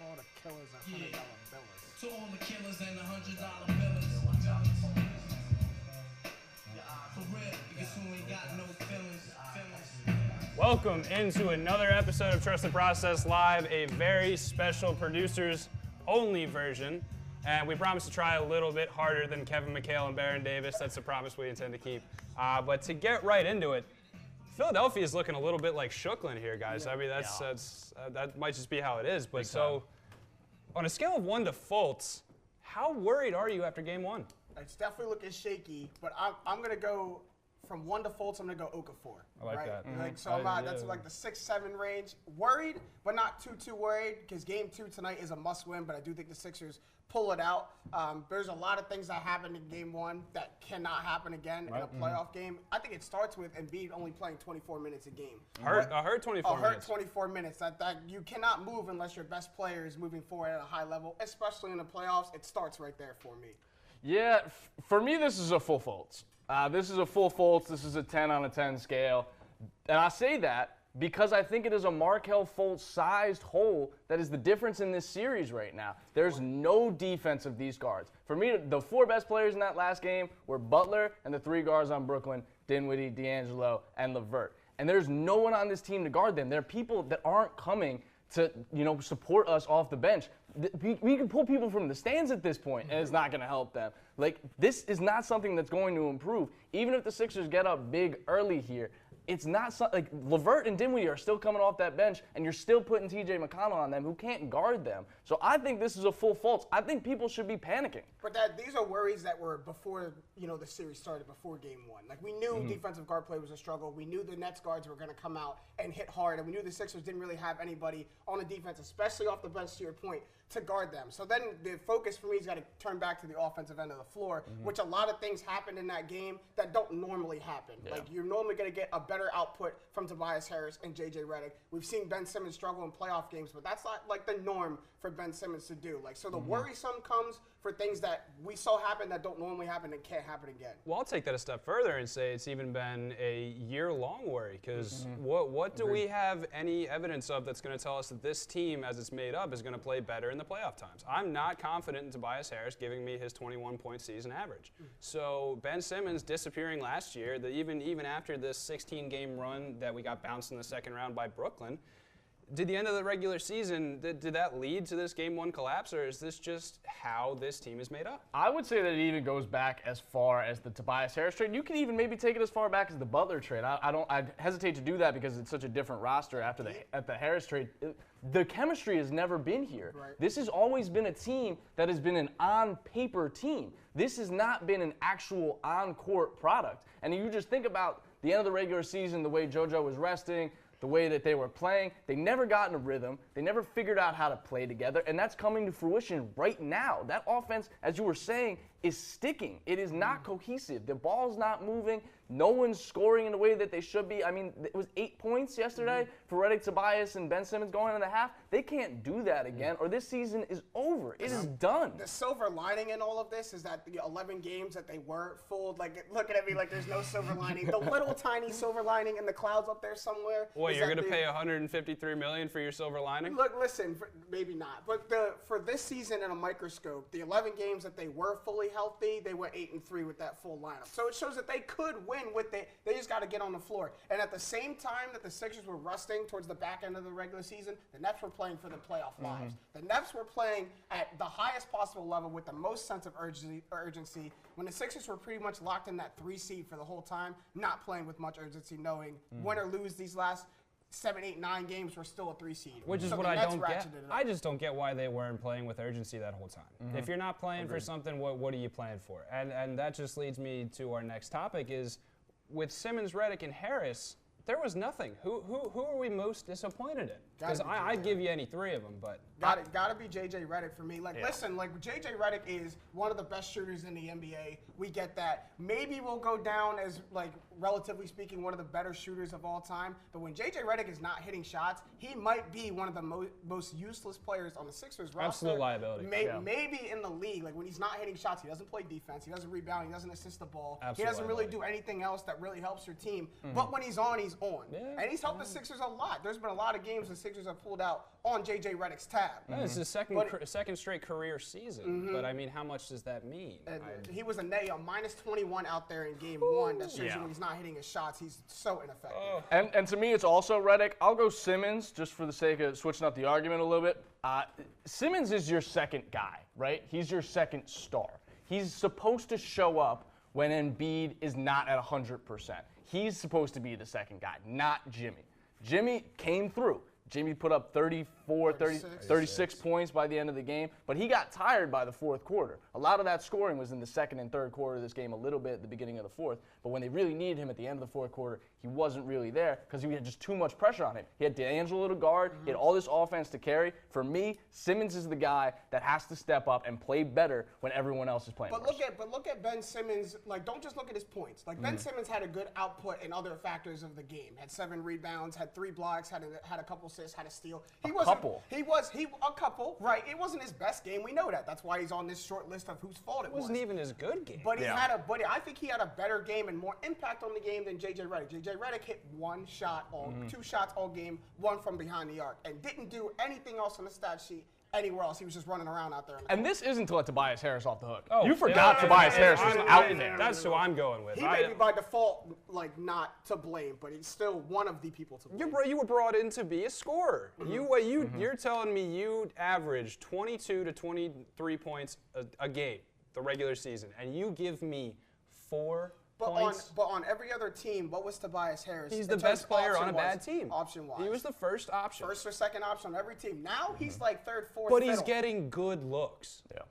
all the killers and $100 billers. To all the killers and the $100 billers. For real, because who ain't got no feelings. Welcome into another episode of Trust the Process Live, a very special producers-only version. And we promise to try a little bit harder than Kevin McHale and Baron Davis. That's the promise we intend to keep. But to get right into it, Philadelphia is looking a little bit like Shooklyn here, guys. I mean, that might just be how it is. But so, on a scale of 1 to Fultz, how worried are you after game one? It's definitely looking shaky, but I'm going to go from 1 to Fultz. I'm going to go Okafor. I like that. Like, so that's like the 6-7 range. Worried, but not too worried, because game 2 tonight is a must-win, but I do think the Sixers pull it out. There's a lot of things that happened in game 1 that cannot happen again in a playoff game. I think it starts with Embiid only playing 24 minutes a game. Hurt 24 minutes. Hurt 24 minutes. That you cannot move unless your best player is moving forward at a high level, especially in the playoffs. It starts right there for me. Yeah, for me, this is a full Fultz. This is a full Fultz. This is a 10 on a 10 scale. And I say that because I think it is a Markelle Fultz-sized hole that is the difference in this series right now. There's no defense of these guards. For me, the 4 best players in that last game were Butler and the 3 guards on Brooklyn, Dinwiddie, D'Angelo, and LeVert. And there's no one on this team to guard them. There are people that aren't coming to, support us off the bench. We can pull people from the stands at this point, and it's not going to help them. Like, this is not something that's going to improve. Even if the Sixers get up big early here, it's not like LeVert and Dinwiddie are still coming off that bench, and you're still putting T.J. McConnell on them who can't guard them. So I think this is a full Fultz. I think people should be panicking. But these are worries that were before the series started, before game 1. Like, we knew defensive guard play was a struggle. We knew the Nets guards were going to come out and hit hard, and we knew the Sixers didn't really have anybody on the defense, especially off the bench, to your point, to guard them. So then the focus for me has got to turn back to the offensive end of the floor, which a lot of things happened in that game that don't normally happen. Yeah. Like, you're normally going to get a better output from Tobias Harris and J.J. Redick. We've seen Ben Simmons struggle in playoff games, but that's not like the norm for Ben Simmons to do. Like, so the worrisome comes for things that we saw happen that don't normally happen and can't happen again. Well, I'll take that a step further and say it's even been a year-long worry, because what do we have any evidence of that's going to tell us that this team, as it's made up, is going to play better in the playoff times? I'm not confident in Tobias Harris giving me his 21-point season average. So Ben Simmons disappearing last year, even after this 16-game run that we got bounced in the second round by Brooklyn, did the end of the regular season, did that lead to this game 1 collapse, or is this just how this team is made up? I would say that it even goes back as far as the Tobias Harris trade. You can even maybe take it as far back as the Butler trade. I hesitate to do that because it's such a different roster after the Harris trade. The chemistry has never been here. Right. This has always been a team that has been an on-paper team. This has not been an actual on-court product. And you just think about the end of the regular season, the way JoJo was resting, the way that they were playing. They never got in a rhythm. They never figured out how to play together, and that's coming to fruition right now. That offense, as you were saying, is sticking. It is not cohesive. The ball's not moving. No one's scoring in the way that they should be. I mean, it was 8 points yesterday for Redick, Tobias, and Ben Simmons going into the half. They can't do that again, or this season is over. It is done. The silver lining in all of this is that the 11 games that they were fooled, like, looking at me like there's no silver lining. The little tiny silver lining in the clouds up there somewhere. Well, you're going to pay $153 million for your silver lining? Look, listen, maybe not. But for this season in a microscope, the 11 games that they were fully healthy, they went 8-3 with that full lineup. So it shows that they could win with it. They just got to get on the floor. And at the same time that the Sixers were rusting towards the back end of the regular season, the Nets were playing for the playoff lives. The Nets were playing at the highest possible level with the most sense of urgency. When the Sixers were pretty much locked in that 3 seed for the whole time, not playing with much urgency, knowing win or lose these last 7, 8, 9 games, we're still a 3 seed. Which is what I don't get. I just don't get why they weren't playing with urgency that whole time. If you're not playing for something, what are you playing for? And that just leads me to our next topic is, with Simmons, Redick, and Harris, there was nothing. Who are we most disappointed in? Because I'd give you any 3 of them, but gotta be J.J. Redick for me. Listen, J.J. Redick is one of the best shooters in the NBA. We get that. Maybe we'll go down as, relatively speaking, one of the better shooters of all time. But when J.J. Redick is not hitting shots, he might be one of the most useless players on the Sixers roster. Absolute liability. Maybe in the league. When he's not hitting shots, he doesn't play defense. He doesn't rebound. He doesn't assist the ball. Absolute he doesn't really do anything else that really helps your team. But when he's on, he's on. And he's helped the Sixers a lot. There's been a lot of games the Sixers have pulled out on J.J. Redick's tab. This is his second straight career season. But, I mean, how much does that mean? He was a minus 21 out there in game 1. That shows you when he's not hitting his shots. He's so ineffective. And to me, it's also Redick. I'll go Simmons just for the sake of switching up the argument a little bit. Simmons is your second guy, right? He's your second star. He's supposed to show up when Embiid is not at 100%. He's supposed to be the second guy, not Jimmy. Jimmy came through. Jimmy put up 36 points by the end of the game, but he got tired by the fourth quarter. A lot of that scoring was in the second and third quarter of this game, a little bit at the beginning of the fourth, but when they really needed him at the end of the fourth quarter, he wasn't really there because he had just too much pressure on him. He had D'Angelo to guard, he had all this offense to carry. For me, Simmons is the guy that has to step up and play better when everyone else is playing worse. Look at Ben Simmons. Like, don't just look at his points. Like, Ben Simmons had a good output in other factors of the game. Had 7 rebounds, had 3 blocks, had a couple assists, had a steal. A couple, right? It wasn't his best game. We know that. That's why he's on this short list of whose fault it was. It wasn't even his good game. But I think he had a better game and more impact on the game than J.J. Redick. J.J. Redick hit 2 shots all game, 1 from behind the arc, and didn't do anything else on the stat sheet anywhere else. He was just running around out there. And this isn't to let Tobias Harris off the hook. You forgot Tobias Harris was out there. That's who I'm going with. He may be by default not to blame, but he's still one of the people to blame. You were brought in to be a scorer. You're telling me you averaged 22 to 23 points a game, the regular season, and you give me 4 points. But on every other team, what was Tobias Harris? He's the best player on a bad team. Option-wise. He was the first option. First or second option on every team. Now he's like third, fourth, but he's getting good looks. Yeah.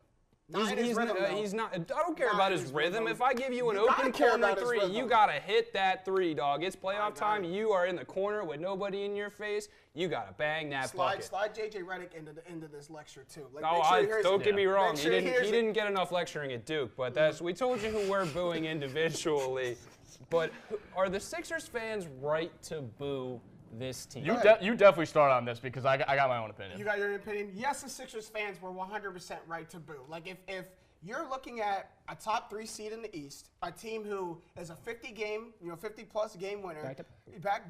He's not. I don't care about his rhythm. If I give you an open corner 3, you gotta hit that 3, dog. It's playoff time. You are in the corner with nobody in your face. You gotta bang that bucket. Slide J.J. Redick into this lecture too. Don't get me wrong. He didn't get enough lecturing at Duke, but we told you who we're booing individually. But are the Sixers fans right to boo this team? You definitely start on this because I got my own opinion. You got your opinion? Yes, the Sixers fans were 100% right to boo. Like, if you're looking at a top 3 seed in the East, a team who is a 50-plus game winner,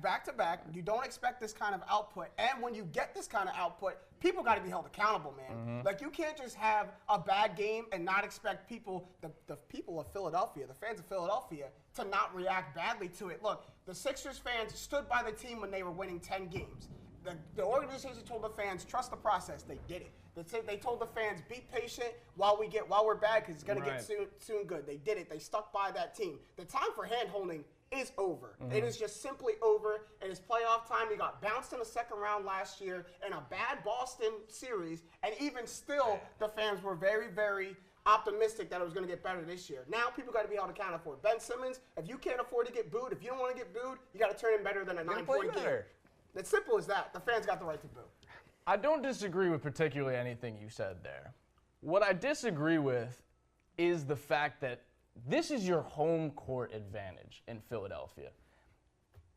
back to back, you don't expect this kind of output. And when you get this kind of output, people got to be held accountable, man. Like, you can't just have a bad game and not expect people, the people of Philadelphia, the fans of Philadelphia, to not react badly to it. Look, the Sixers fans stood by the team when they were winning 10 games. The organization told the fans, trust the process. They did it. They told the fans, be patient while we're bad because it's going to get soon good. They did it. They stuck by that team. The time for hand-holding is over. It is just simply over. It is playoff time. You got bounced in the second round last year in a bad Boston series, and even still, the fans were very, very optimistic that it was going to get better this year. Now people got to be held accountable for it. Ben Simmons, if you can't afford to get booed, if you don't want to get booed, you got to turn in better than a 9-point game. It's simple as that. The fans got the right to boo. I don't disagree with particularly anything you said there. What I disagree with is the fact that this is your home court advantage in Philadelphia.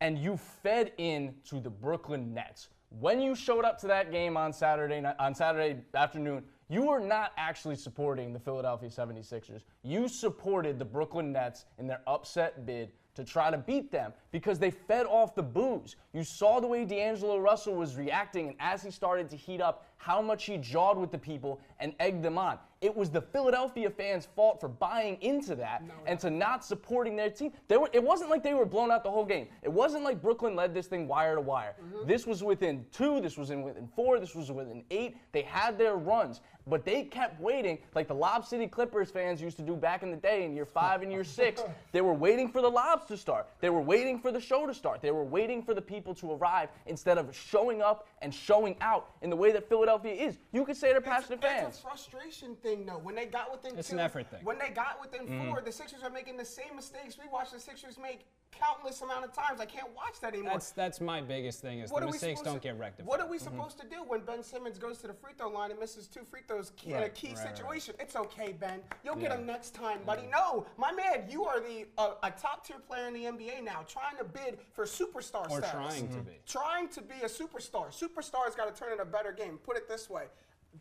And you fed in to the Brooklyn Nets. When you showed up to that game on Saturday afternoon, you were not actually supporting the Philadelphia 76ers. You supported the Brooklyn Nets in their upset bid to try to beat them because they fed off the boos. You saw the way D'Angelo Russell was reacting, and as he started to heat up, how much he jawed with the people and egged them on. It was the Philadelphia fans' fault for buying into that and to not supporting their team. It wasn't like they were blown out the whole game. It wasn't like Brooklyn led this thing wire to wire. This was within 2, this was within 4, this was within 8. They had their runs, but they kept waiting like the Lob City Clippers fans used to do back in the day in year 5 and year 6. They were waiting for the lobs to start. They were waiting for the show to start. They were waiting for the people to arrive instead of showing up and showing out in the way that Philadelphia is. You could say they're passionate fans. It's a frustration thing, though. When they got within It's an effort thing. When they got within 4, the Sixers are making the same mistakes we watched the Sixers make countless amount of times. I can't watch that anymore. That's my biggest thing is the mistakes don't get rectified. What are we supposed to do when Ben Simmons goes to the free throw line and misses 2 free throws in a key situation? It's okay, Ben. You'll get them next time, buddy. No, my man, you are a top-tier player in the NBA now, trying to bid for superstar status. Or trying to be. Trying to be a superstar. Superstars got to turn in a better game. Put it this way.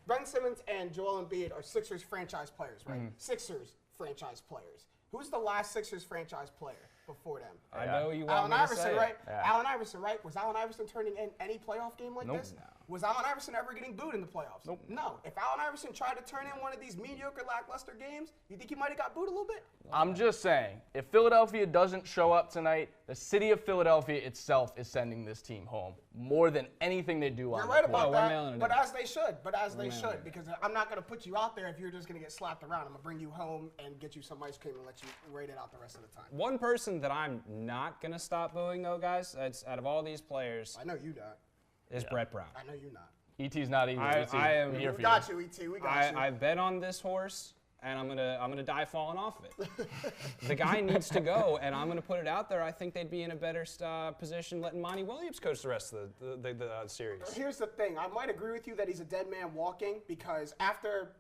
Ben Simmons and Joel Embiid are Sixers franchise players, right? Sixers franchise players. Who's the last Sixers franchise player before them. I know you want Allen me to Iverson, say right? it. Yeah. Allen Iverson, right? Was Allen Iverson turning in any playoff game like Nope. this? Was Allen Iverson ever getting booed in the playoffs? Nope. No. If Allen Iverson tried to turn in one of these mediocre, lackluster games, you think he might have got booed a little bit? I'm just saying, if Philadelphia doesn't show up tonight, the city of Philadelphia itself is sending this team home more than anything they do on You're the right court. about we're mailing that, it but in. as they should. But as they should, because I'm not going to put you out there if you're just going to get slapped around. I'm going to bring you home and get you some ice cream and let you rate it out the rest of the time. One person that I'm not going to stop booing, though, guys, it's out of all these players, I know you not. is Brett Brown. I know you not. ET's not either. I ET, am- we're here We for got you, ET. We got you. I bet on this horse, and I'm gonna die falling off of it. The guy needs to go, and I'm gonna put it out there. I think they'd be in a better position letting Monty Williams coach the rest of the series. Here's the thing. I might agree with you that he's a dead man walking because after,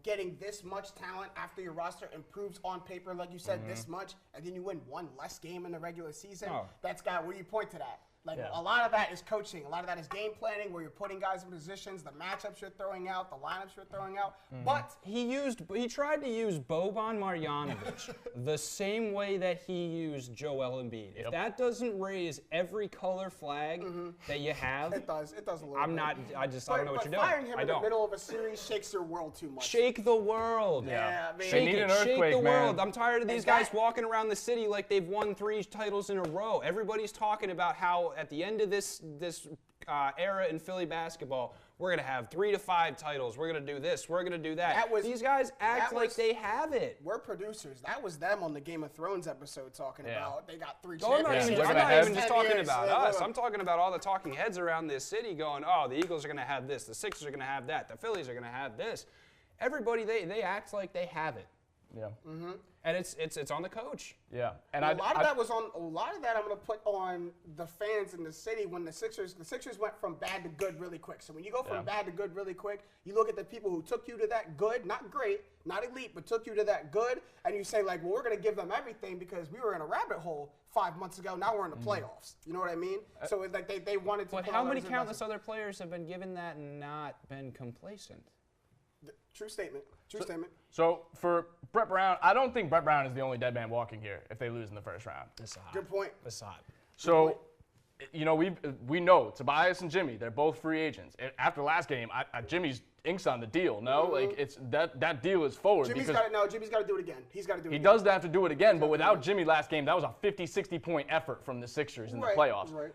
getting this much talent, after your roster improves on paper, like you said, this much, and then you win one less game in the regular season, that's got, where do you point to that? Like, a lot of that is coaching. A lot of that is game planning where you're putting guys in positions, the matchups you're throwing out, the lineups you're throwing out. But He tried to use Boban Marjanovic the same way that he used Joel Embiid. If that doesn't raise every color flag that you have, it does a little I'm bit. not. I don't know what you're doing. Firing him I in don't. the middle of a series shakes your world too much. Shake the world. Yeah, I mean, Shake need it. an Shake earthquake, the man. world. I'm tired of these And guys that- walking around the city like they've won 3 titles in a row. Everybody's talking about how at the end of this era in Philly basketball, we're gonna have 3 to 5 titles. We're gonna do this. We're gonna do that. These guys act like they have it. We're producers. That was them on the Game of Thrones episode talking about they got 3 Oh, I'm not championships. even, I'm Looking not ahead. even just 10 talking years. about Yeah, us. look. I'm talking about all the talking heads around this city going, oh, the Eagles are going to have this. The Sixers are going to have that. The Phillies are going to have this. Everybody, they act like they have it. Yeah. And it's on the coach. Yeah. And A lot of that I'm going to put on the fans in the city when the Sixers went from bad to good really quick. So when you go from bad to good really quick, you look at the people who took you to that good, not great, not elite, but took you to that good, and you say like, well, we're going to give them everything because we were in a rabbit hole 5 months ago. Now we're in the playoffs. You know what I mean? So it's like they wanted to. But put how all many those countless investments. other players have been given that and not been complacent? True statement. True statement. So for Brett Brown, I don't think Brett Brown is the only dead man walking here if they lose in the first round. Good point. Assad. So, we know Tobias and Jimmy, they're both free agents. After last game, Jimmy's ink's on the deal. No, like it's that deal is forward. Jimmy's because got to do it again. He's got to do it he again. does have to do it again, but without Jimmy last game, that was a 50, 60-point effort from the Sixers in the Right, playoffs. right.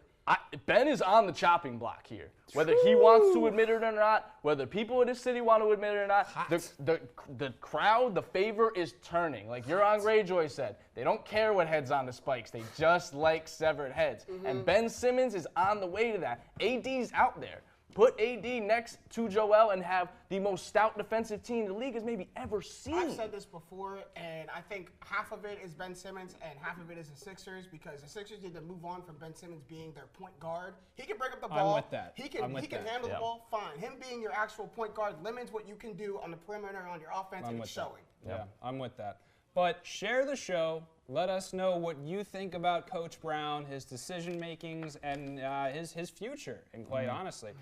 Ben is on the chopping block here. Whether he wants to admit it or not, whether people in this city want to admit it or not, the crowd, the favor is turning. Like Euron Greyjoy said, they don't care what head's on the spikes. They just like severed heads. And Ben Simmons is on the way to that. AD's out there. Put AD next to Joel and have the most stout defensive team the league has maybe ever seen. I've said this before, and I think half of it is Ben Simmons and half of it is the Sixers because the Sixers need to move on from Ben Simmons being their point guard. He can break up the ball. with that. He can I'm with he can that. handle Yeah. the ball fine. Him being your actual point guard limits what you can do on the perimeter on your offense, and it's showing. Yeah, I'm with that. But share the show. Let us know what you think about Coach Brown, his decision makings, and his future. And quite honestly.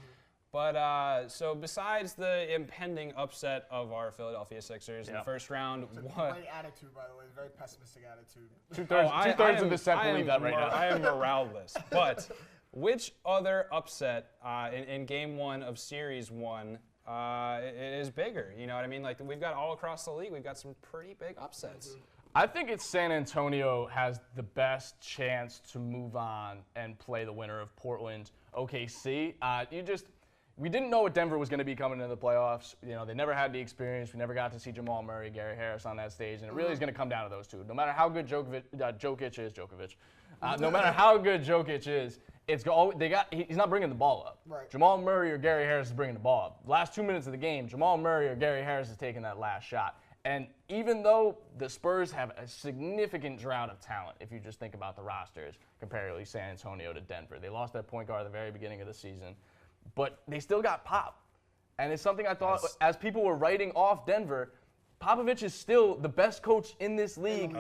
But so besides the impending upset of our Philadelphia Sixers in the first round, what? Great attitude, by the way. Very pessimistic attitude. Two-thirds of the set believe that right now. I am morale-less. But which other upset in Game 1 of Series 1 is bigger? You know what I mean? Like we've got all across the league, we've got some pretty big upsets. I think it's San Antonio has the best chance to move on and play the winner of Portland OKC. We didn't know what Denver was going to be coming into the playoffs. They never had the experience. We never got to see Jamal Murray, Gary Harris on that stage, and it really is going to come down to those two. No matter how good Jokic is, no matter how good Jokic is, he's not bringing the ball up. Right. Jamal Murray or Gary Harris is bringing the ball up. Last 2 minutes of the game, Jamal Murray or Gary Harris is taking that last shot. And even though the Spurs have a significant drought of talent, if you just think about the rosters, comparatively San Antonio to Denver, they lost their point guard at the very beginning of the season. But they still got Pop. And it's something I thought, as people were writing off Denver, Popovich is still the best coach in this league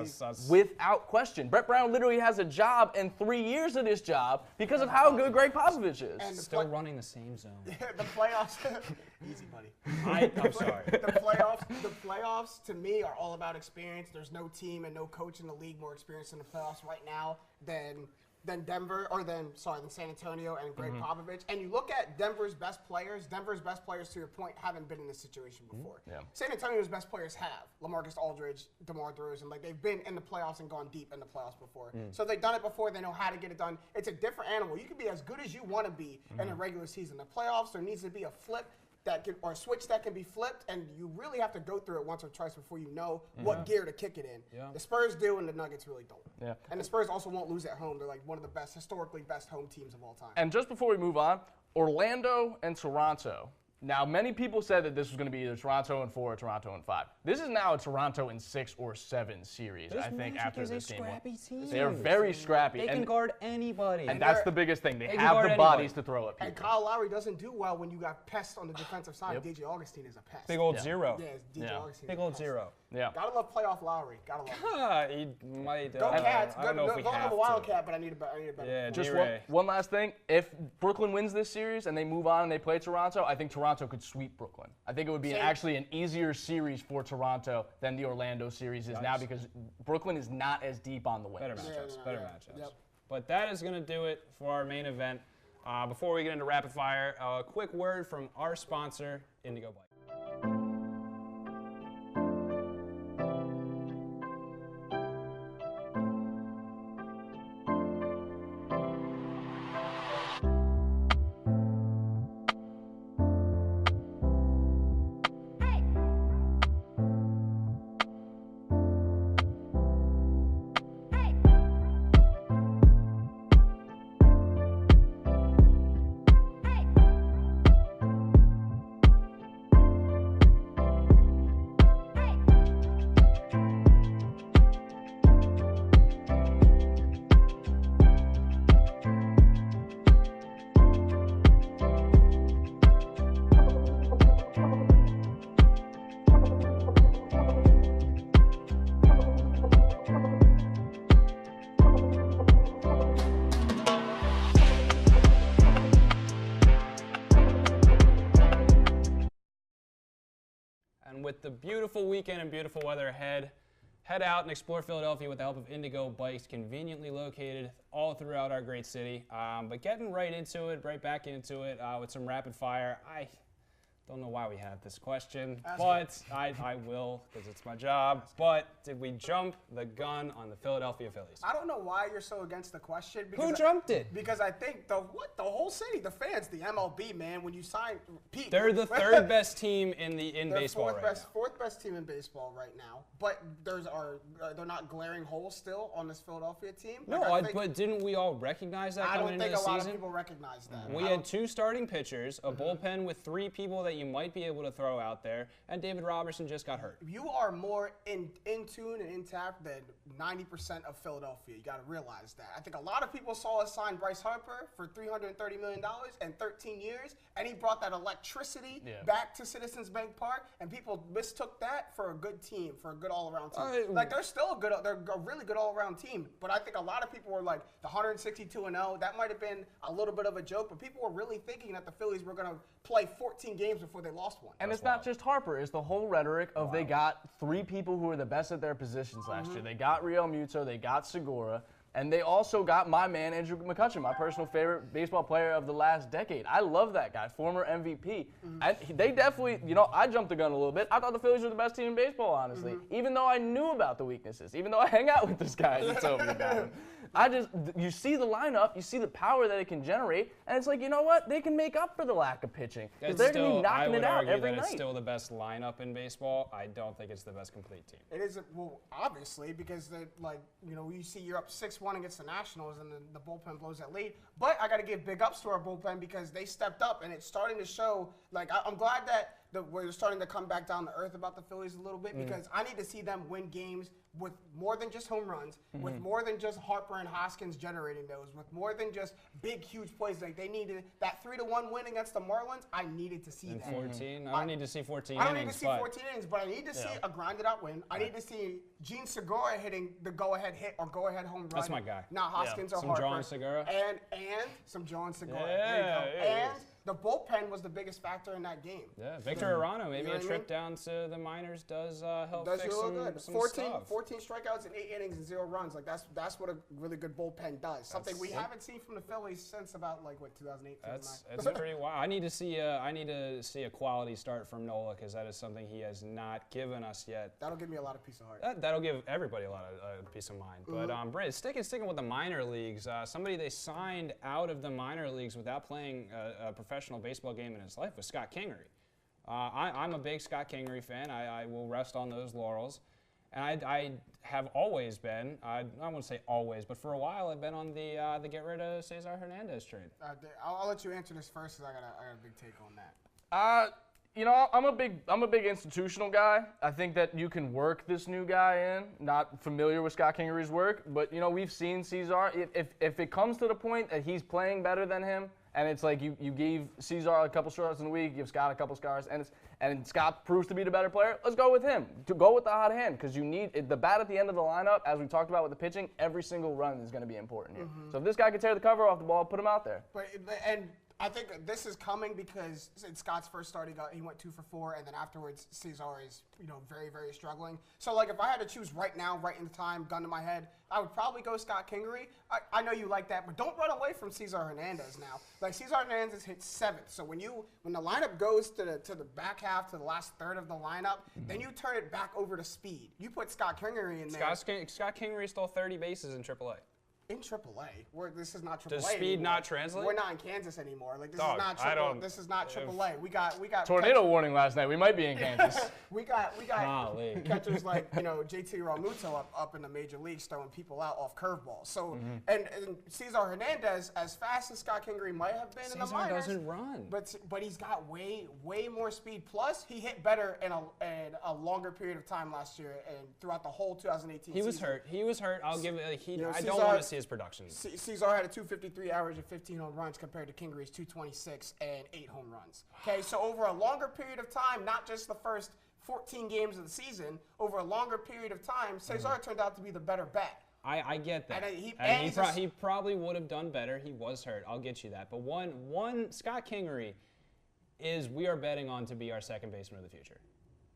without question. Brett Brown literally has a job and 3 years of this job because of how good Greg Popovich is. And Still running the same zone. The playoffs, easy, buddy. I'm sorry. The playoffs to me are all about experience. There's no team and no coach in the league more experienced in the playoffs right now than San Antonio and Greg Popovich. And you look at Denver's best players, to your point, haven't been in this situation before. Yeah. San Antonio's best players have. LaMarcus Aldridge, DeMar DeRozan. Like, they've been in the playoffs and gone deep in the playoffs before. So they've done it before. They know how to get it done. It's a different animal. You can be as good as you want to be in a regular season. The playoffs, there needs to be a flip or a switch that can be flipped, and you really have to go through it once or twice before you know what gear to kick it in. Yeah. The Spurs do, and the Nuggets really don't. Yeah. And the Spurs also won't lose at home. They're like one of the historically best home teams of all time. And just before we move on, Orlando and Toronto. Now, many people said that this was going to be either Toronto in 4 or Toronto in 5. This is now a Toronto in 6 or 7 series, I think, after this game. They are very scrappy. They can guard anybody. And that's the biggest thing. They can have guard the anyone. bodies to throw at people. And Kyle Lowry doesn't do well when you got pests on the defensive side. DJ Augustine is a pest. Big old zero. Yeah, DJ Augustine. Big is a old pest. zero. Yeah. Gotta love playoff Lowry. Gotta love him. He might. Go Cats. I don't know if we Go have a to. Wildcat, but I need a better. Yeah, Just D-Ray. one last thing. If Brooklyn wins this series and they move on and they play Toronto, I think Toronto could sweep Brooklyn. I think it would be actually an easier series for Toronto than the Orlando series is now because Brooklyn is not as deep on the wins. Better matchups. Better matchups. Yep. But that is going to do it for our main event. Before we get into rapid fire, a quick word from our sponsor, Indigo Bike. And with the beautiful weekend and beautiful weather ahead, head out and explore Philadelphia with the help of Indigo Bikes, conveniently located all throughout our great city. But getting right into it, right back into it with some rapid fire. I don't know why we have this question, but I will because it's my job. But did we jump the gun on the Philadelphia Phillies? I don't know why you're so against the question. Who jumped it? Because I think the whole city, the fans, the MLB, man, when you sign Pete. They're the third best team in baseball right now. Fourth best team in baseball right now. But they're not glaring holes still on this Philadelphia team. No, but didn't we all recognize that coming into the season? I don't think a lot of people recognize that. We had 2 starting pitchers, a bullpen with 3 people that you might be able to throw out there, and David Robertson just got hurt. You are more in tune and intact than 90% of Philadelphia. You got to realize that. I think a lot of people saw us sign Bryce Harper for $330 million and 13 years, and he brought that electricity back to Citizens Bank Park, and people mistook that for a good team, for a good all-around team. They're still they're a really good all-around team, but I think a lot of people were like, the 162-0, that might have been a little bit of a joke, but people were really thinking that the Phillies were going to play 14 games before they lost one. And it's not just Harper. It's the whole rhetoric of they got 3 people who were the best at their positions last year. They got Real Muto, they got Segura, and they also got my man, Andrew McCutchen, my personal favorite baseball player of the last decade. I love that guy, former MVP. They definitely, I jumped the gun a little bit. I thought the Phillies were the best team in baseball, honestly, even though I knew about the weaknesses, even though I hang out with this guy and told me about him. You see the lineup, you see the power that it can generate, and it's like, you know what? They can make up for the lack of pitching. Because they're going to be knocking it out every night. It's still the best lineup in baseball. I don't think it's the best complete team. It is, well, obviously, because you see you're up 6-1 against the Nationals, and the bullpen blows that lead. But I got to give big ups to our bullpen because they stepped up, and it's starting to show. I'm glad that we're starting to come back down to earth about the Phillies a little bit because I need to see them win games with more than just home runs, with more than just Harper and Hoskins generating those, with more than just big, huge plays. Like they needed that 3-1 win against the Marlins. I needed to see In that. 14? I don't need to see 14 I don't innings. need to see 14 innings, but I need to see a grinded out win. I need to see Gene Segura hitting the go-ahead hit or go-ahead home run. That's my guy. Not Hoskins or Some Harper. John Segura. And some John Segura. Yeah, There you go. yeah, And the bullpen was the biggest factor in that game. Yeah, Victor Arano, maybe know a what I trip mean? down to the minors does help Does fix you look good. some 14 stuff. 14 strikeouts in 8 innings and 0 runs. Like that's what a really good bullpen does. Something we haven't seen from the Phillies since about 2008. That's pretty wild. I need to see a quality start from Nola because that is something he has not given us yet. That'll give me a lot of peace of heart. That'll give everybody a lot of peace of mind. But Brent, sticking with the minor leagues, somebody they signed out of the minor leagues without playing a professional baseball game in his life was Scott Kingery. I'm a big Scott Kingery fan. I will rest on those laurels. And I have always been, I won't say always, but for a while I've been on the get rid of Cesar Hernandez trade. I'll let you answer this first because I got a big take on that. You know, I'm a big institutional guy. I think that you can work this new guy in. Not familiar with Scott Kingery's work, but you know we've seen Cesar. If it comes to the point that he's playing better than him, and it's like you gave Cesar a couple starts in the week, you give Scott a couple starts, and Scott proves to be the better player, let's go with him. To go with the hot hand because you need the bat at the end of the lineup. As we talked about with the pitching, every single run is going to be important here. So if this guy can tear the cover off the ball, put him out there. And I think this is coming because in Scott's first start, he went 2 for 4, and then afterwards, Cesar is very, very struggling. So like if I had to choose right now, right in the time, gun to my head, I would probably go Scott Kingery. I know you like that, but don't run away from Cesar Hernandez now. Like Cesar Hernandez hit 7th, so when the lineup goes to the back half, to the last third of the lineup, then you turn it back over to speed. You put Scott Kingery in there. Scott Kingery stole 30 bases in AAA. In AAA, this is not AAA. Does speed anymore. not translate? We're not in Kansas anymore. Like this Dog, is not I triple. don't- This is not AAA. We got Tornado warning last night. We might be in Kansas. we got Golly. catchers like JT Realmuto up in the major leagues throwing people out off curveballs. So and Cesar Hernandez, as fast as Scott Kingery might have been in the Cesar minors, doesn't run. but he's got way more speed. Plus he hit better in a longer period of time last year and throughout the whole 2018 He was season. hurt. He was hurt. I'll give it. I don't Cesar- want to see his production. Cesar had a 253 average and 15 home runs compared to Kingery's 226 and 8 home runs. Okay, so over a longer period of time, not just the first 14 games of the season, over a longer period of time, Cesar turned out to be the better bet. I get that. And He probably would have done better. He was hurt. I'll get you that. But one Scott Kingery we are betting on to be our second baseman of the future.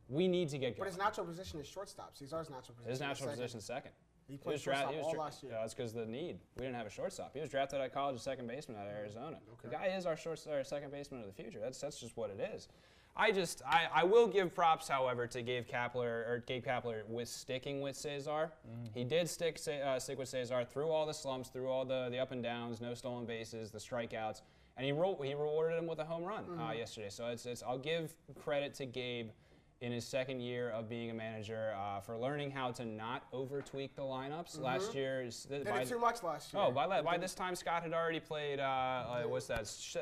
We need to get good. But his natural position is shortstop. Cesar's natural position His is natural second. position second. He played shortstop all last year. That's because of the need. We didn't have a shortstop. He was drafted out of college as second baseman out of Arizona. Okay. The guy is our second baseman of the future. That's just what it is. I will give props, however, to Gabe Kapler with sticking with Cesar. He did stick with Cesar through all the slumps, through all the up and downs, no stolen bases, the strikeouts, and he rewarded him with a home run yesterday. So I'll give credit to Gabe in his second year of being a manager for learning how to not over-tweak the lineups. Last year, Did it too much last year. Oh, by this time, Scott had already played,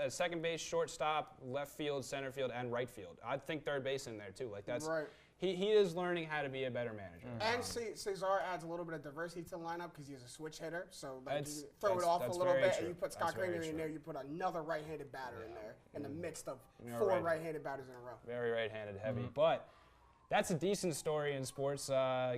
second base, shortstop, left field, center field, and right field. I think third base in there, too. Like that's Right. He is learning how to be a better manager. And Cesar adds a little bit of diversity to the lineup because he's a switch hitter. So like, That's- you throw it that's- off a that's little very bit, true. and you put That's Scott very Kingery in true. there. You put another right-handed batter in there in the midst of You're 4 right. right-handed batters in a row. Very right-handed heavy. But that's a decent story in sports,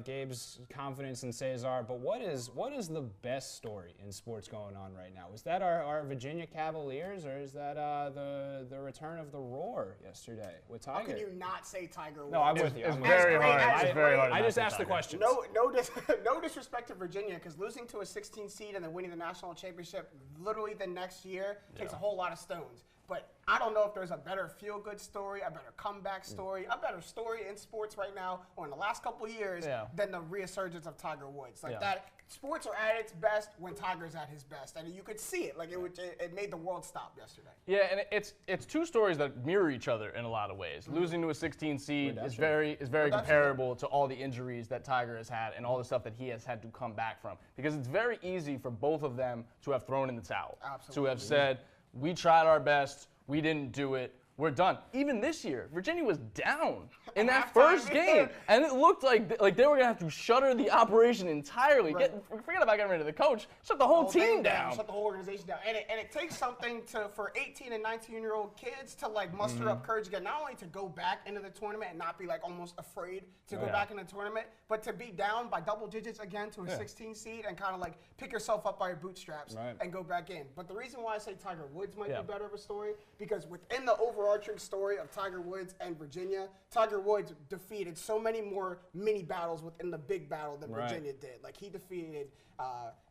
Gabe's confidence in Cesar. But what is the best story in sports going on right now? Is that our Virginia Cavaliers, or is that the return of the Roar yesterday with Tiger? How can you not say Tiger Woods? No, I'm with you. It's I'm with very you. hard. It's very hard. I not just to asked the Tiger. question. No disrespect to Virginia, because losing to a 16 seed and then winning the national championship literally the next year takes a whole lot of stones. But I don't know if there's a better feel-good story, a better comeback story, a better story in sports right now or in the last couple of years than the resurgence of Tiger Woods. Like that, sports are at its best when Tiger's at his best, and you could see it. Like it made the world stop yesterday. Yeah, and it's two stories that mirror each other in a lot of ways. Losing to a 16 seed is very comparable to all the injuries that Tiger has had and all the stuff that he has had to come back from. Because it's very easy for both of them to have thrown in the towel. Absolutely. To have said, we tried our best, we didn't do it, we're done. Even this year, Virginia was down in that Halftime, first yeah. game, and it looked like they were gonna have to shutter the operation entirely. Right. Forget about getting rid of the coach. Shut the whole team down. Shut the whole organization down. And it takes something for 18 and 19-year-old kids to like muster up courage again, not only to go back into the tournament and not be like almost afraid to go back in the tournament, but to be down by double digits again to a 16 seed and kind of like pick yourself up by your bootstraps and go back in. But the reason why I say Tiger Woods might be better of a story, because within the overarching story of Tiger Woods and Virginia, Tiger Woods defeated so many more mini battles within the big battle than Virginia did. Like he defeated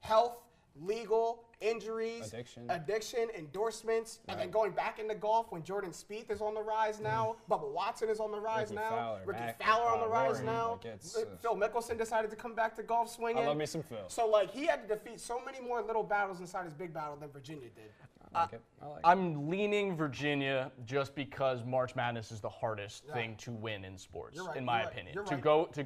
health, legal, injuries, addiction, endorsements, and then going back into golf when Jordan Spieth is on the rise now, Bubba Watson is on the rise Ricky Fowler on the rise now, Phil Mickelson decided to come back to golf swinging. I love me some Phil. So like he had to defeat so many more little battles inside his big battle than Virginia did. I like it. I'm leaning Virginia just because March Madness is the hardest thing to win in sports, in my opinion. To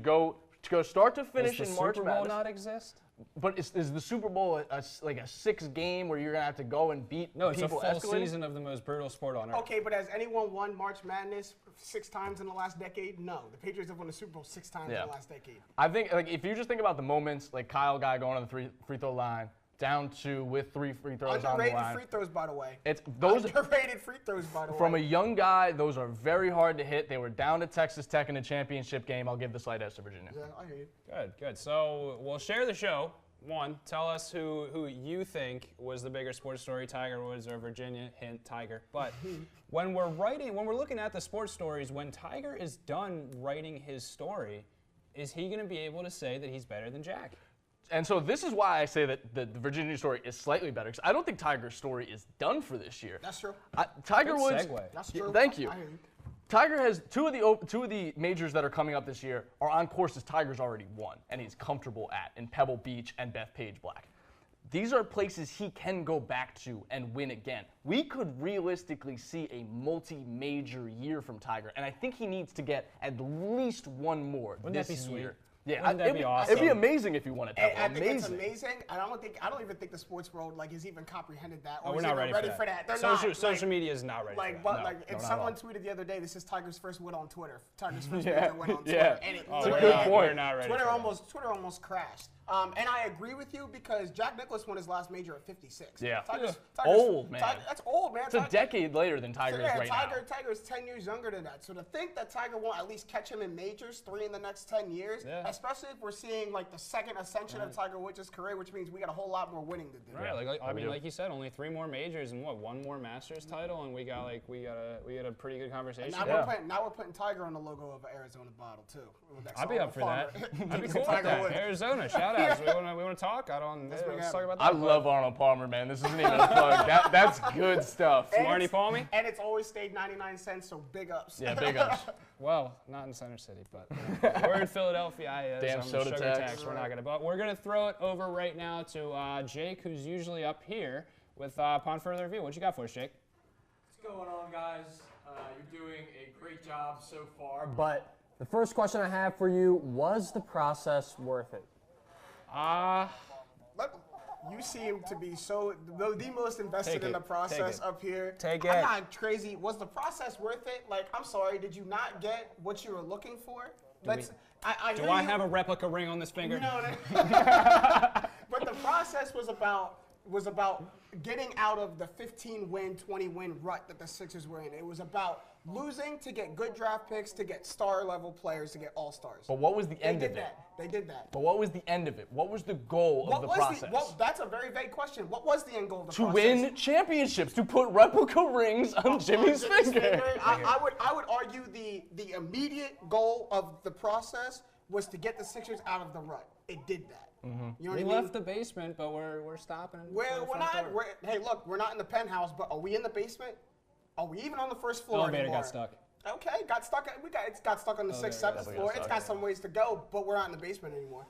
go start to finish Does in the March Super Bowl Madness. not exist? But is the Super Bowl like a 6-game where you're gonna have to go and beat No, it's people a full escalating? season of the most brutal sport on earth. Okay, but has anyone won March Madness 6 times in the last decade? No. The Patriots have won the Super Bowl 6 times in the last decade. I think like if you just think about the moments, like Kyle Guy going to the free throw line, down 2 with 3 free throws on the Underrated line. free throws, by the way. It's those underrated free throws, by the way. from a young guy. Those are very hard to hit. They were down to Texas Tech in a championship game. I'll give the slight edge to Virginia. Yeah, I hear you. Good. So we'll share the show. One, tell us who you think was the bigger sports story, Tiger Woods or Virginia. Hint, Tiger. But when we're looking at the sports stories, when Tiger is done writing his story, is he going to be able to say that he's better than Jack? And so this is why I say that the Virginia story is slightly better, because I don't think Tiger's story is done for this year. That's true. Tiger Good Woods. segue. That's true. Thank you. I hear you. Tiger has two of the majors that are coming up this year are on courses Tiger's already won and he's comfortable at in Pebble Beach and Bethpage Black. These are places he can go back to and win again. We could realistically see a multi-major year from Tiger, and I think he needs to get at least one more Wouldn't this that be sweet? year. Yeah, Wouldn't that be awesome? It'd be amazing if he won it. I think it's amazing. I don't even think the sports world has even comprehended that. Or we're is not even ready for that. They're Social media is not ready for that. But No, if not someone at all. tweeted the other day, this is Tiger's first win on Twitter. Tiger's first major win on Twitter. Yeah. And it It's a literally- good point. We're not ready Twitter for that. almost crashed. And I agree with you because Jack Nicklaus won his last major at 56. Yeah. Tiger's Old, man. That's old, man. It's a decade later than Tiger is right now. Tiger's 10 years younger than that. So to think that Tiger won't at least catch him in majors, 3 in the next 10 years, especially if we're seeing like the second ascension of Tiger Woods' career, which means we got a whole lot more winning to do. Right, like you said, only 3 more majors and one more Masters title, and we got a pretty good conversation. Now we're putting Tiger on the logo of an Arizona bottle too. I'd be up for that. I'd be cool with Tiger that. Woods. Arizona, shout outs. We want to talk. Let's talk about that. I love Arnold Palmer, man. This isn't even a plug. That's good stuff. Marty Palmy? And it's always stayed 99 cents, so big ups. Yeah, big ups. Well, not in Center City, but we're in Philadelphia. Damn so soda sugar tax. We're not gonna. But we're gonna throw it over right now to Jake, who's usually up here with upon further review. What you got for us, Jake? What's going on, guys? You're doing a great job so far. But the first question I have for you: was the process worth it? You seem to be the most invested Take in it. the process Take it. up here. Take I'm it. not crazy. Was the process worth it? Like, I'm sorry, did you not get what you were looking for? Do I have a replica ring on this finger? No. But the process was about getting out of the 15-win, 20-win rut that the Sixers were in. It was about losing to get good draft picks, to get star-level players, to get all-stars. But what was the end of it? They did that. But what was the end of it? What was the goal of the process? That's a very vague question. What was the end goal of the To process? win championships, to put replica rings on Jimmy's finger. I would argue the immediate goal of the process was to get the Sixers out of the rut. It did that. You know what We I mean? left the basement, but we're stopping. We're not. Hey, look, we're not in the penthouse, but are we in the basement? Are we even on the first floor Elevator anymore? got stuck. Okay, got stuck. It's got stuck on the 6th, 7th floor. It's got some ways to go, but we're not in the basement anymore.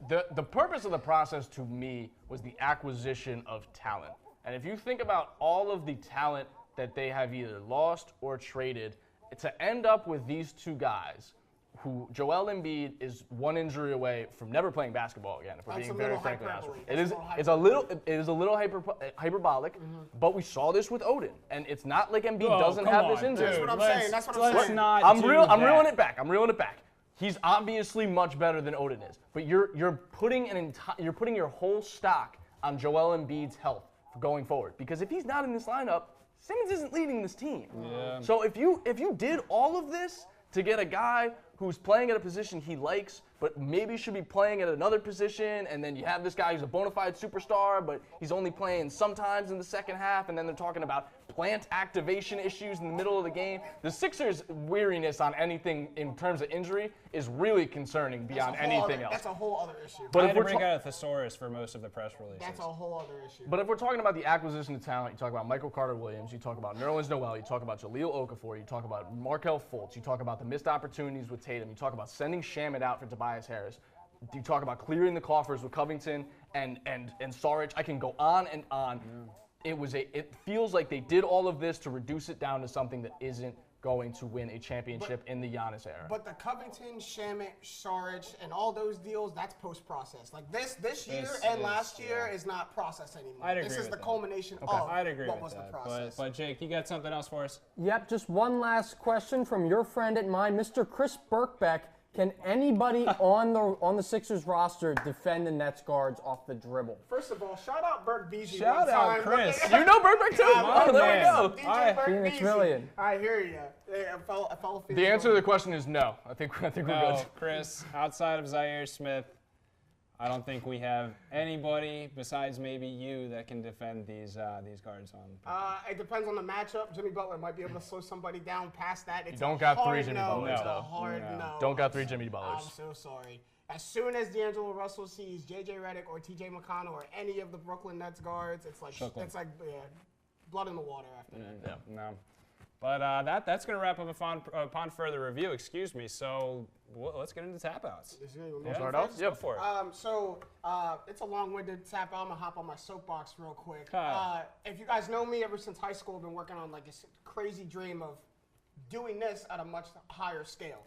The purpose of the process to me was the acquisition of talent. And if you think about all of the talent that they have either lost or traded, to end up with these two guys who Joel Embiid is one injury away from never playing basketball again. If we're That's being a very little frankly honest, hyperbole. it is a little hyperbolic, but we saw this with Odin, and it's not like Embiid doesn't have this injury. That's what I'm saying. That's what I'm saying. I'm reeling it back. I'm reeling it back. He's obviously much better than Odin is, but you're putting your whole stock on Joel Embiid's health going forward, because if he's not in this lineup, Simmons isn't leading this team. Yeah. So if you did all of this to get a guy who's playing at a position he likes, but maybe should be playing at another position, and then you have this guy who's a bona fide superstar, but he's only playing sometimes in the second half, and then they're talking about plant activation issues in the middle of the game. The Sixers' weariness on anything in terms of injury is really concerning beyond anything else. That's a whole other issue. But I had to break out a thesaurus for most of the press releases. That's a whole other issue. But if we're talking about the acquisition of talent, you talk about Michael Carter-Williams, you talk about Nerlens Noel, you talk about Jahlil Okafor, you talk about Markelle Fultz, you talk about the missed opportunities with Tatum, you talk about sending Shamet out for Tobias Harris, you talk about clearing the coffers with Covington and Saric. I can go on and on. It feels like they did all of this to reduce it down to something that isn't going to win a championship in the Giannis era. But the Covington, Shamet, Saric, and all those deals, that's post-process. Like this year and last year is not process anymore. I'd agree this is with the that. culmination of I'd agree what with was that. the process. But Jake, you got something else for us? Yep, just one last question from your friend and mine, Mr. Chris Birkbeck. Can anybody on the Sixers roster defend the Nets guards off the dribble? First of all, shout out Burke Beasley. Shout out Chris. You know Birkbeck too? Oh, there we go. DJ Burke Phoenix Beasley. Million. I hear you. A fellow The answer to the question is no. I think we're No, good. Chris, outside of Zaire Smith, I don't think we have anybody besides maybe you that can defend these guards on. It depends on the matchup. Jimmy Butler might be able to slow somebody down past that. It's You don't a got hard three Jimmy no. Butlers, It's a though. hard No. no. Don't got three Jimmy Butlers. I'm so sorry. As soon as D'Angelo Russell sees J.J. Redick or T.J. McConnell or any of the Brooklyn Nets guards, it's like Shooklyn. blood in the water after that. Yeah. No. But that's going to wrap up upon further review. Excuse me. So let's get into tap outs. Start out? Go for it. It's a long-winded tap out. I'm gonna hop on my soapbox real quick. Hi. If you guys know me, ever since high school, I've been working on like this crazy dream of doing this at a much higher scale.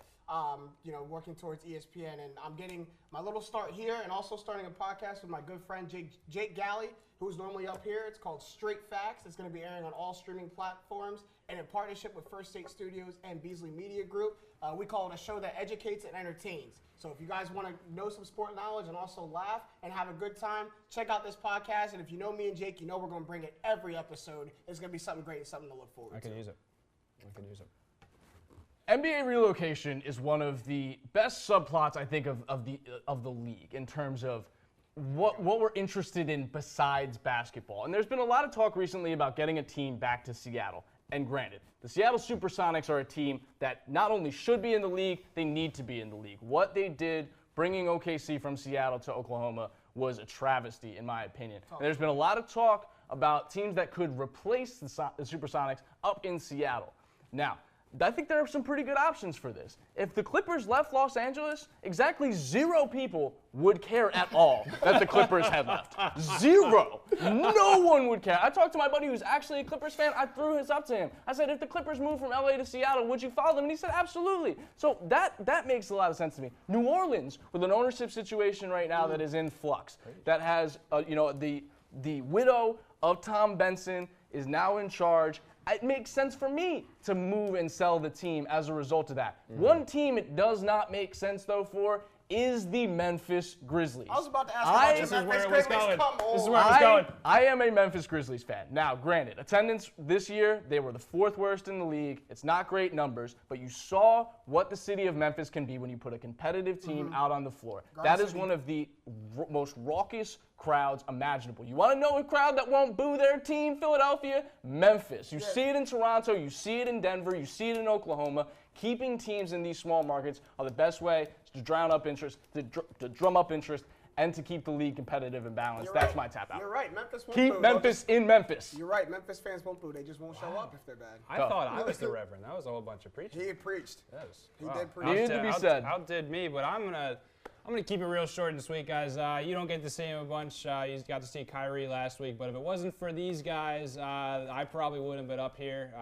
Working towards ESPN, and I'm getting my little start here, and also starting a podcast with my good friend Jake Galley, who's normally up here. It's called Straight Facts. It's going to be airing on all streaming platforms, and in partnership with First State Studios and Beasley Media Group. We call it a show that educates and entertains. So if you guys want to know some sport knowledge and also laugh and have a good time, check out this podcast. And if you know me and Jake, you know we're going to bring it every episode. It's going to be something great and something to look forward to. I could use it. NBA relocation is one of the best subplots, I think, of the league in terms of what we're interested in besides basketball. And there's been a lot of talk recently about getting a team back to Seattle. And granted, the Seattle Supersonics are a team that not only should be in the league, they need to be in the league. What they did bringing OKC from Seattle to Oklahoma was a travesty, in my opinion. And there's been a lot of talk about teams that could replace the Supersonics up in Seattle. Now, I think there are some pretty good options for this. If the Clippers left Los Angeles, exactly 0 people would care at all that the Clippers had left. 0. No one would care. I talked to my buddy who's actually a Clippers fan. I threw this up to him. I said, if the Clippers moved from LA to Seattle, would you follow them? And he said, absolutely. So that makes a lot of sense to me. New Orleans, with an ownership situation right now that is in flux, that has, the widow of Tom Benson is now in charge. It makes sense for me to move and sell the team as a result of that. One team it does not make sense, though, for is the Memphis Grizzlies. I was about to ask about This your is where Memphis it was Grizzlies. going. Come on. This is where it was going. I am a Memphis Grizzlies fan. Now, granted, attendance this year, they were the 4th worst in the league. It's not great numbers, but you saw what the city of Memphis can be when you put a competitive team out on the floor. That is one of the most raucous crowds imaginable. You want to know a crowd that won't boo their team, Philadelphia? Memphis. You see it in Toronto, you see it in Denver, you see it in Oklahoma. Keeping teams in these small markets are the best way to drown up interest, to drum up interest, and to keep the league competitive and balanced. You're That's right. my tap out. You're right. Memphis won't Keep boo. Memphis in Memphis. You're right. Memphis fans won't boo. They just won't show up if they're bad. I thought I was the Reverend. That was a whole bunch of preaching. He preached. Yes. He did preach. Needed to be said. Outdid me, but I'm gonna I'm going to keep it real short and sweet, guys. You don't get to see him a bunch. You got to see Kyrie last week, but if it wasn't for these guys, I probably wouldn't have been up here.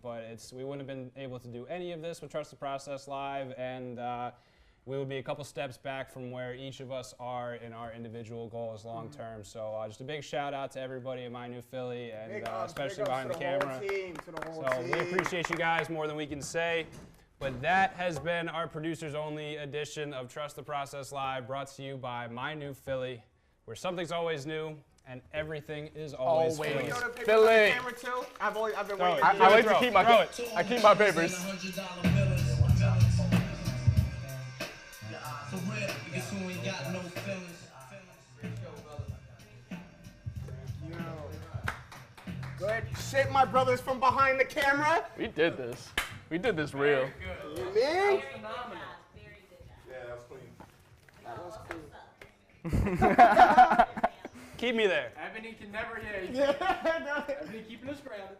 But we wouldn't have been able to do any of this with Trust the Process Live, and we would be a couple steps back from where each of us are in our individual goals long term. So just a big shout out to everybody in My New Philly, and especially behind the camera. So we appreciate you guys more than we can say. But that has been our producers only edition of Trust the Process Live, brought to you by My New Philly, where something's always new and everything is always Philly. You know the papers Philly. on the camera too? I've been waiting. I like to keep my I keep my papers. $100 billings. For real, because who ain't got no feelings. Good shit, my brothers from behind the camera. We did this. We did this real. You mean? Keep me there. Ebony can never hear you. Yeah. Ebony keeping us grounded.